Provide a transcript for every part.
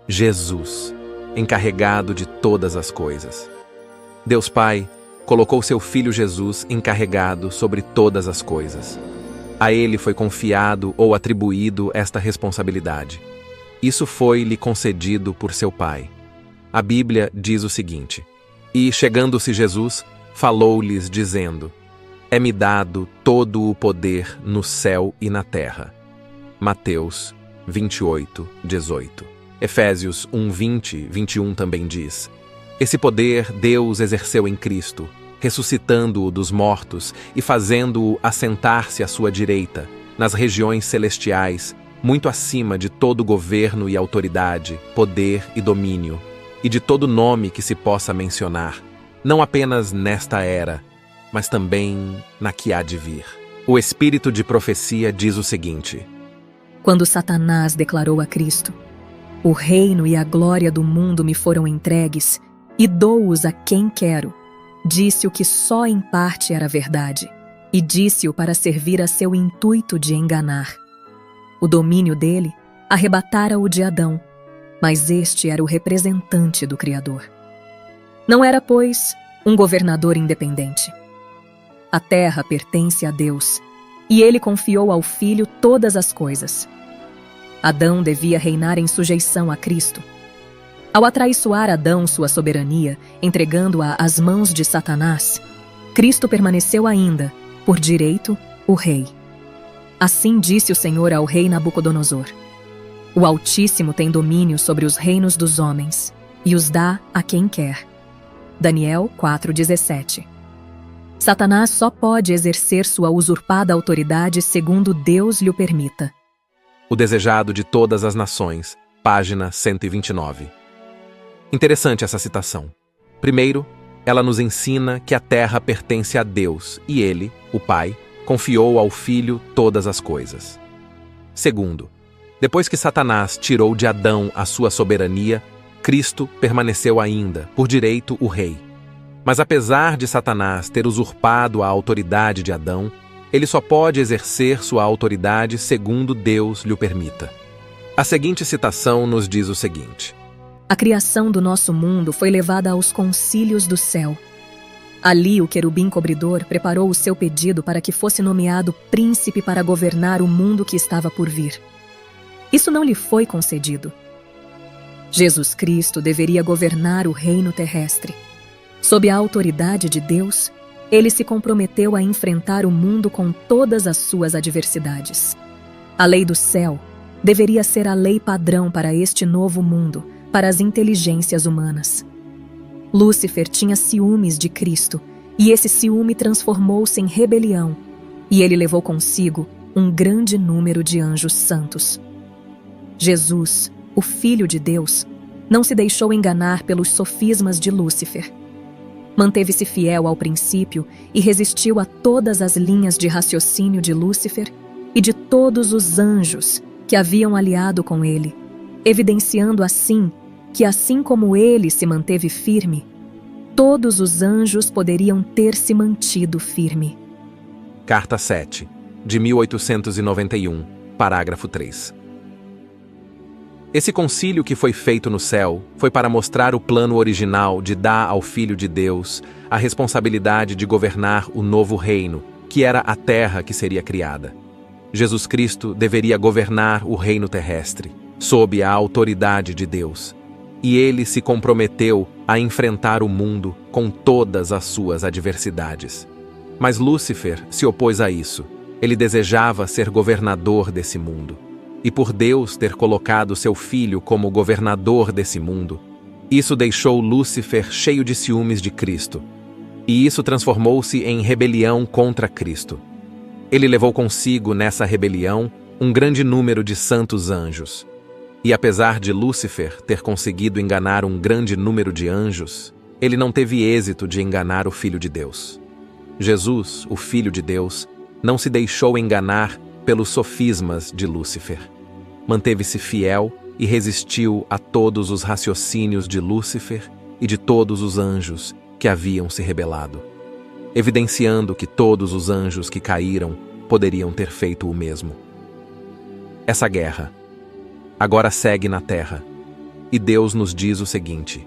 Jesus, encarregado de todas as coisas. Deus Pai colocou seu Filho Jesus encarregado sobre todas as coisas. A ele foi confiado ou atribuído esta responsabilidade. Isso foi-lhe concedido por seu Pai. A Bíblia diz o seguinte: E, chegando-se Jesus, falou-lhes, dizendo: É-me dado todo o poder no céu e na terra. Mateus 28, 18. Efésios 1, 20, 21 também diz: Esse poder Deus exerceu em Cristo, ressuscitando-o dos mortos e fazendo-o assentar-se à sua direita, nas regiões celestiais, muito acima de todo governo e autoridade, poder e domínio, e de todo nome que se possa mencionar, não apenas nesta era, mas também na que há de vir. O Espírito de profecia diz o seguinte: Quando Satanás declarou a Cristo: O reino e a glória do mundo me foram entregues, e dou-os a quem quero, disse o que só em parte era verdade, e disse-o para servir a seu intuito de enganar. O domínio dele arrebatara-o de Adão, mas este era o representante do Criador. Não era, pois, um governador independente. A terra pertence a Deus, e ele confiou ao Filho todas as coisas. Adão devia reinar em sujeição a Cristo. Ao atraiçoar Adão sua soberania, entregando-a às mãos de Satanás, Cristo permaneceu ainda, por direito, o rei. Assim disse o Senhor ao rei Nabucodonosor: O Altíssimo tem domínio sobre os reinos dos homens, e os dá a quem quer. Daniel 4,17. Satanás só pode exercer sua usurpada autoridade segundo Deus lhe o permita. O desejado de todas as nações, página 129. Interessante essa citação. Primeiro, ela nos ensina que a terra pertence a Deus e ele, o Pai, confiou ao Filho todas as coisas. Segundo, depois que Satanás tirou de Adão a sua soberania, Cristo permaneceu ainda, por direito, o Rei. Mas apesar de Satanás ter usurpado a autoridade de Adão, ele só pode exercer sua autoridade segundo Deus lhe o permita. A seguinte citação nos diz o seguinte: A criação do nosso mundo foi levada aos concílios do céu. Ali o querubim cobridor preparou o seu pedido para que fosse nomeado príncipe para governar o mundo que estava por vir. Isso não lhe foi concedido. Jesus Cristo deveria governar o reino terrestre. Sob a autoridade de Deus, ele se comprometeu a enfrentar o mundo com todas as suas adversidades. A lei do céu deveria ser a lei padrão para este novo mundo, para as inteligências humanas. Lúcifer tinha ciúmes de Cristo, e esse ciúme transformou-se em rebelião, e ele levou consigo um grande número de anjos santos. Jesus, o Filho de Deus, não se deixou enganar pelos sofismas de Lúcifer. Manteve-se fiel ao princípio e resistiu a todas as linhas de raciocínio de Lúcifer e de todos os anjos que haviam aliado com ele, evidenciando assim que, assim como ele se manteve firme, todos os anjos poderiam ter se mantido firme. Carta 7, de 1891, parágrafo 3. Esse concílio que foi feito no céu foi para mostrar o plano original de dar ao Filho de Deus a responsabilidade de governar o novo reino, que era a terra que seria criada. Jesus Cristo deveria governar o reino terrestre, sob a autoridade de Deus, e ele se comprometeu a enfrentar o mundo com todas as suas adversidades. Mas Lúcifer se opôs a isso. Ele desejava ser governador desse mundo. E por Deus ter colocado seu filho como governador desse mundo, isso deixou Lúcifer cheio de ciúmes de Cristo. E isso transformou-se em rebelião contra Cristo. Ele levou consigo nessa rebelião um grande número de santos anjos. E apesar de Lúcifer ter conseguido enganar um grande número de anjos, ele não teve êxito de enganar o Filho de Deus. Jesus, o Filho de Deus, não se deixou enganar pelos sofismas de Lúcifer. Manteve-se fiel e resistiu a todos os raciocínios de Lúcifer e de todos os anjos que haviam se rebelado, evidenciando que todos os anjos que caíram poderiam ter feito o mesmo. Essa guerra agora segue na terra, e Deus nos diz o seguinte: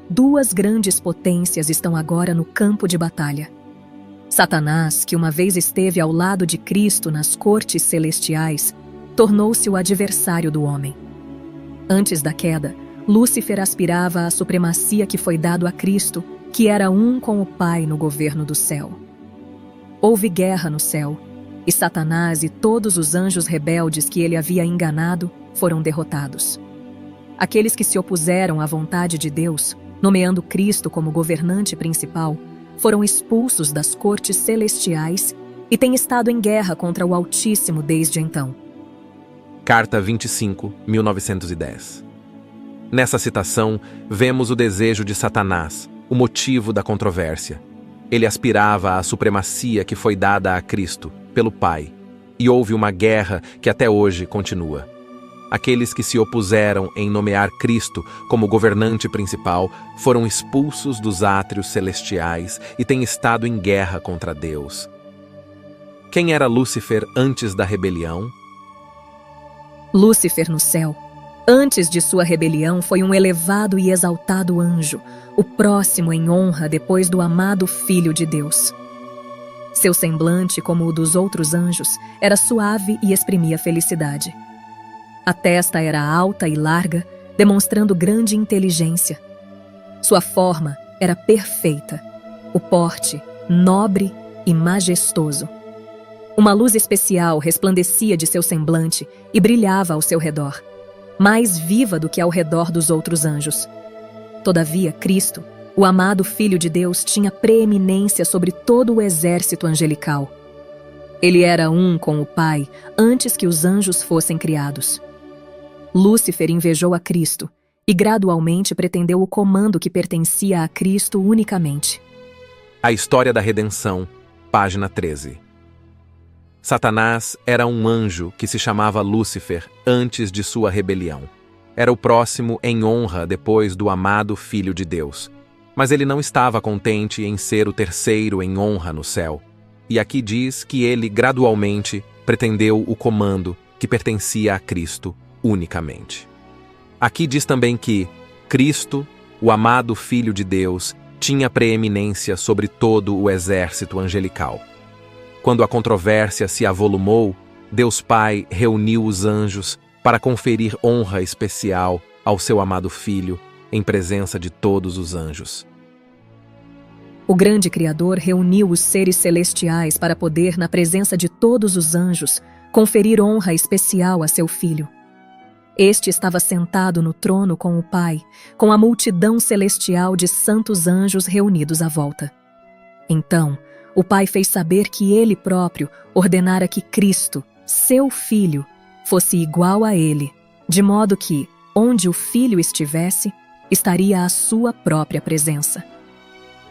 Duas grandes potências estão agora no campo de batalha. Satanás, que uma vez esteve ao lado de Cristo nas cortes celestiais, tornou-se o adversário do homem. Antes da queda, Lúcifer aspirava à supremacia que foi dado a Cristo, que era um com o Pai no governo do céu. Houve guerra no céu, e Satanás e todos os anjos rebeldes que ele havia enganado foram derrotados. Aqueles que se opuseram à vontade de Deus, nomeando Cristo como governante principal, foram expulsos das cortes celestiais e têm estado em guerra contra o Altíssimo desde então. Carta 25, 1910. Nessa citação, vemos o desejo de Satanás, o motivo da controvérsia. Ele aspirava à supremacia que foi dada a Cristo, pelo Pai, e houve uma guerra que até hoje continua. Aqueles que se opuseram em nomear Cristo como governante principal foram expulsos dos átrios celestiais e têm estado em guerra contra Deus. Quem era Lúcifer antes da rebelião? Lúcifer no céu, antes de sua rebelião, foi um elevado e exaltado anjo, o próximo em honra depois do amado Filho de Deus. Seu semblante, como o dos outros anjos, era suave e exprimia felicidade. A testa era alta e larga, demonstrando grande inteligência. Sua forma era perfeita, o porte nobre e majestoso. Uma luz especial resplandecia de seu semblante e brilhava ao seu redor, mais viva do que ao redor dos outros anjos. Todavia, Cristo, o amado Filho de Deus, tinha preeminência sobre todo o exército angelical. Ele era um com o Pai antes que os anjos fossem criados. Lúcifer invejou a Cristo e gradualmente pretendeu o comando que pertencia a Cristo unicamente. A história da redenção, página 13. Satanás era um anjo que se chamava Lúcifer antes de sua rebelião. Era o próximo em honra depois do amado Filho de Deus. Mas ele não estava contente em ser o terceiro em honra no céu. E aqui diz que ele gradualmente pretendeu o comando que pertencia a Cristo unicamente. Aqui diz também que Cristo, o amado Filho de Deus, tinha preeminência sobre todo o exército angelical. Quando a controvérsia se avolumou, Deus Pai reuniu os anjos para conferir honra especial ao seu amado Filho, em presença de todos os anjos. O grande Criador reuniu os seres celestiais para poder, na presença de todos os anjos, conferir honra especial a seu Filho. Este estava sentado no trono com o Pai, com a multidão celestial de santos anjos reunidos à volta. Então, o Pai fez saber que ele próprio ordenara que Cristo, seu Filho, fosse igual a ele, de modo que, onde o Filho estivesse, estaria a sua própria presença.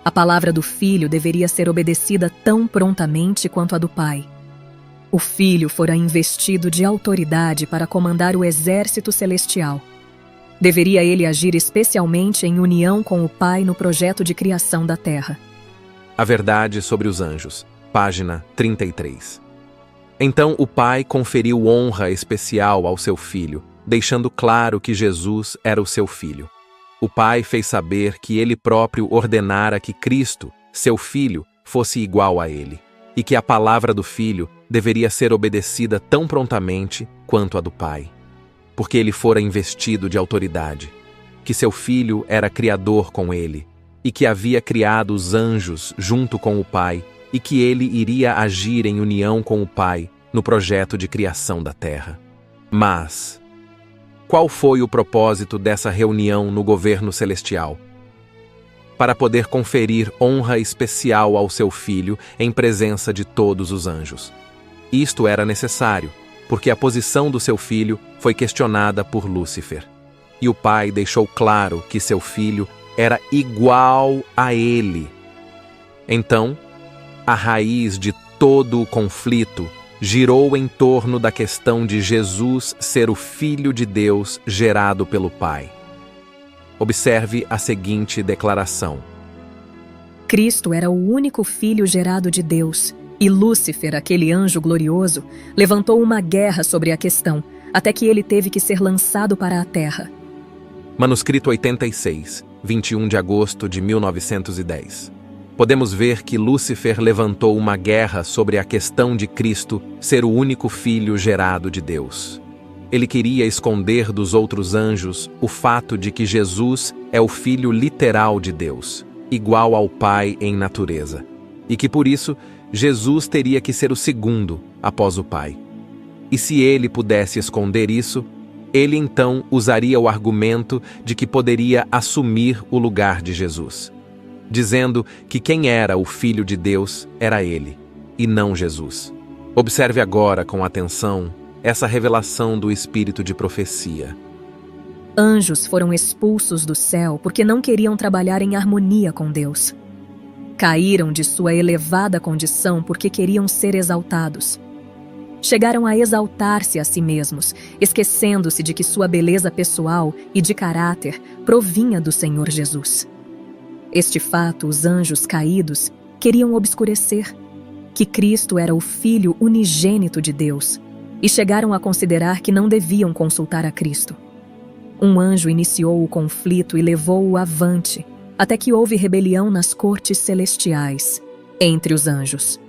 A palavra do Filho deveria ser obedecida tão prontamente quanto a do Pai. O Filho fora investido de autoridade para comandar o exército celestial. Deveria ele agir especialmente em união com o Pai no projeto de criação da terra. A verdade sobre os anjos, página 33. Então o Pai conferiu honra especial ao seu Filho, deixando claro que Jesus era o seu Filho. O Pai fez saber que ele próprio ordenara que Cristo, seu Filho, fosse igual a ele, e que a palavra do Filho deveria ser obedecida tão prontamente quanto a do Pai, porque ele fora investido de autoridade, que seu Filho era criador com ele, e que havia criado os anjos junto com o Pai, e que ele iria agir em união com o Pai no projeto de criação da terra. Mas qual foi o propósito dessa reunião no governo celestial? Para poder conferir honra especial ao seu Filho em presença de todos os anjos. Isto era necessário, porque a posição do seu Filho foi questionada por Lúcifer. E o Pai deixou claro que seu Filho era igual a ele. Então, a raiz de todo o conflito girou em torno da questão de Jesus ser o Filho de Deus gerado pelo Pai. Observe a seguinte declaração. Cristo era o único Filho gerado de Deus, e Lúcifer, aquele anjo glorioso, levantou uma guerra sobre a questão, até que ele teve que ser lançado para a terra. Manuscrito 86, 21 de agosto de 1910. Podemos ver que Lúcifer levantou uma guerra sobre a questão de Cristo ser o único filho gerado de Deus. Ele queria esconder dos outros anjos o fato de que Jesus é o filho literal de Deus, igual ao Pai em natureza, e que por isso Jesus teria que ser o segundo após o Pai. E se ele pudesse esconder isso, ele então usaria o argumento de que poderia assumir o lugar de Jesus, dizendo que quem era o Filho de Deus era ele, e não Jesus. Observe agora com atenção essa revelação do espírito de profecia. Anjos foram expulsos do céu porque não queriam trabalhar em harmonia com Deus. Caíram de sua elevada condição porque queriam ser exaltados. Chegaram a exaltar-se a si mesmos, esquecendo-se de que sua beleza pessoal e de caráter provinha do Senhor Jesus. Este fato os anjos caídos queriam obscurecer, que Cristo era o Filho unigênito de Deus, e chegaram a considerar que não deviam consultar a Cristo. Um anjo iniciou o conflito e levou-o avante, até que houve rebelião nas cortes celestiais, entre os anjos.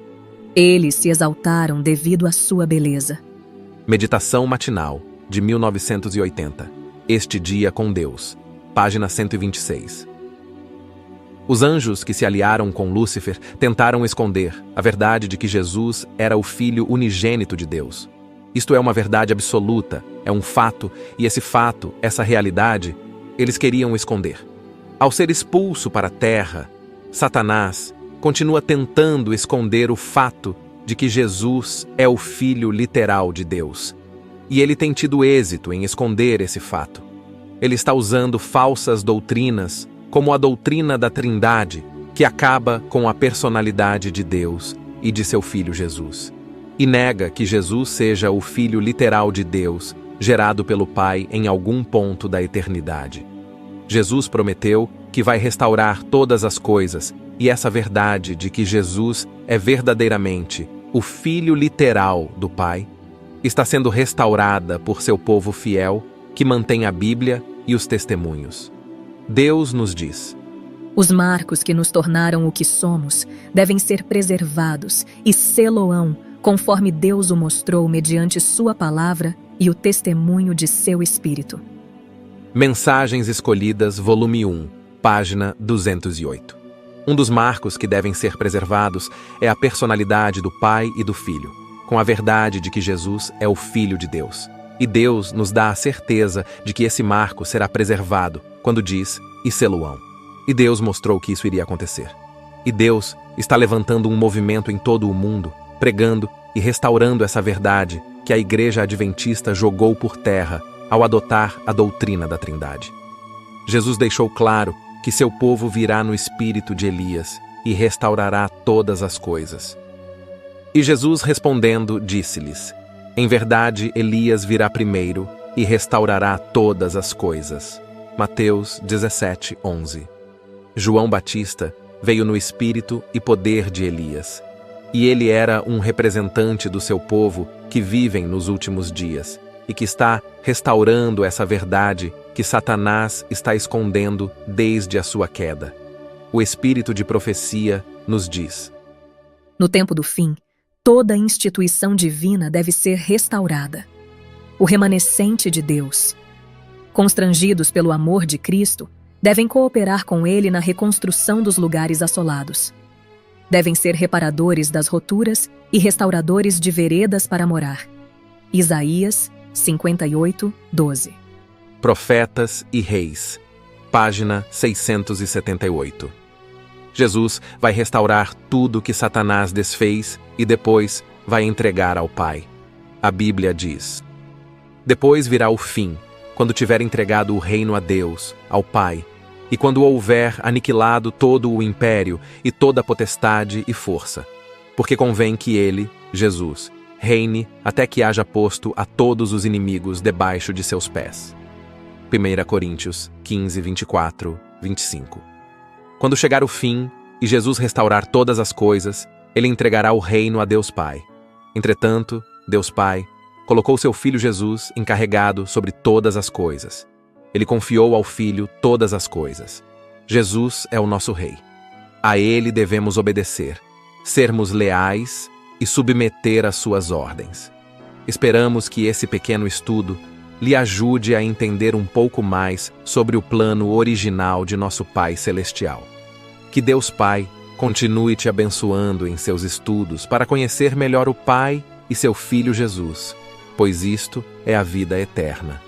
Eles se exaltaram devido à sua beleza. Meditação matinal, de 1980. Este dia com Deus. Página 126. Os anjos que se aliaram com Lúcifer tentaram esconder a verdade de que Jesus era o Filho unigênito de Deus. Isto é uma verdade absoluta, é um fato, e esse fato, essa realidade, eles queriam esconder. Ao ser expulso para a terra, Satanás continua tentando esconder o fato de que Jesus é o Filho literal de Deus. E ele tem tido êxito em esconder esse fato. Ele está usando falsas doutrinas, como a doutrina da Trindade, que acaba com a personalidade de Deus e de seu Filho Jesus. E nega que Jesus seja o Filho literal de Deus, gerado pelo Pai em algum ponto da eternidade. Jesus prometeu que vai restaurar todas as coisas, e essa verdade de que Jesus é verdadeiramente o Filho literal do Pai está sendo restaurada por seu povo fiel, que mantém a Bíblia e os testemunhos. Deus nos diz: os marcos que nos tornaram o que somos devem ser preservados e sê-lo-ão, conforme Deus o mostrou mediante sua palavra e o testemunho de seu Espírito. Mensagens Escolhidas, volume 1, página 208. Um dos marcos que devem ser preservados é a personalidade do Pai e do Filho, com a verdade de que Jesus é o Filho de Deus. E Deus nos dá a certeza de que esse marco será preservado quando diz, e sê-lo-ão. E Deus mostrou que isso iria acontecer. E Deus está levantando um movimento em todo o mundo, pregando e restaurando essa verdade que a Igreja Adventista jogou por terra ao adotar a doutrina da Trindade. Jesus deixou claro que seu povo virá no espírito de Elias e restaurará todas as coisas. E Jesus respondendo disse-lhes: em verdade, Elias virá primeiro e restaurará todas as coisas. Mateus 17, 11. João Batista veio no espírito e poder de Elias, e ele era um representante do seu povo que vivem nos últimos dias e que está restaurando essa verdade que Satanás está escondendo desde a sua queda. O espírito de profecia nos diz: no tempo do fim, toda instituição divina deve ser restaurada. O remanescente de Deus, constrangidos pelo amor de Cristo, devem cooperar com ele na reconstrução dos lugares assolados. Devem ser reparadores das roturas e restauradores de veredas para morar. Isaías 58, 12. Profetas e Reis, página 678. Jesus vai restaurar tudo que Satanás desfez e depois vai entregar ao Pai. A Bíblia diz: depois virá o fim, quando tiver entregado o reino a Deus, ao Pai, e quando houver aniquilado todo o império e toda a potestade e força, porque convém que ele, Jesus, reine até que haja posto a todos os inimigos debaixo de seus pés. 1 Coríntios 15, 24, 25. Quando chegar o fim e Jesus restaurar todas as coisas, ele entregará o reino a Deus Pai. Entretanto, Deus Pai colocou seu Filho Jesus encarregado sobre todas as coisas. Ele confiou ao Filho todas as coisas. Jesus é o nosso Rei. A Ele devemos obedecer, sermos leais e submeter às suas ordens. Esperamos que esse pequeno estudo lhe ajude a entender um pouco mais sobre o plano original de nosso Pai Celestial. Que Deus Pai continue te abençoando em seus estudos para conhecer melhor o Pai e seu Filho Jesus, pois isto é a vida eterna.